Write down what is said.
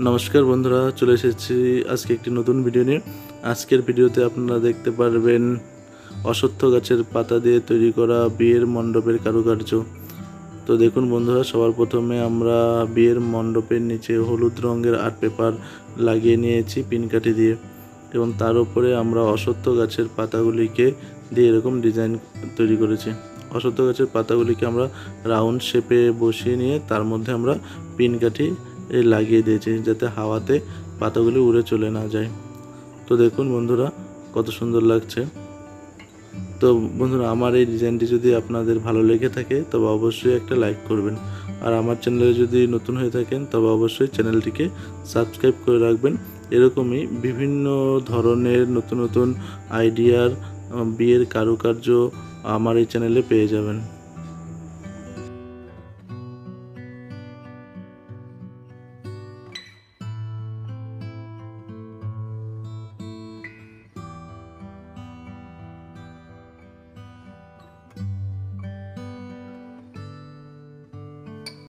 নমস্কার বন্ধুরা, চলে এসেছি আজকে একটি নতুন ভিডিও নিয়ে। আজকের ভিডিওতে আপনারা দেখতে পারবেন অশ্বত্থ গাছের পাতা দিয়ে তৈরি করা বিয়ের মণ্ডপের কারুকার্য। তো দেখুন বন্ধুরা, সবার প্রথমে আমরা বিয়ের মণ্ডপের নিচে হলুদ রঙের আর্ট পেপার লাগিয়ে নিয়েছি পিনকাঠি দিয়ে, এবং তার উপরে আমরা অশ্বত্থ গাছের পাতাগুলিকে দিয়ে এরকম ডিজাইন তৈরি করেছি। অশ্বত্থ গাছের পাতাগুলিকে আমরা রাউন্ড শেপে বসিয়ে নিয়ে তার মধ্যে আমরা পিনকাঠি লাগিয়ে দিয়েছি, যাতে হাওয়াতে পাতাগুলি উড়ে চলে না যায়। তো দেখুন বন্ধুরা, কত সুন্দর লাগছে। তো বন্ধুরা, আমার এই ডিজাইনটি যদি আপনাদের ভালো লেগে থাকে তবে অবশ্যই একটা লাইক করবেন, আর আমার চ্যানেলে যদি নতুন হয়ে থাকেন তবে অবশ্যই চ্যানেলটিকে সাবস্ক্রাইব করে রাখবেন। এরকমই বিভিন্ন ধরনের নতুন নতুন আইডিয়ার বিয়ের কারুকার্য আমার এই চ্যানেলে পেয়ে যাবেন।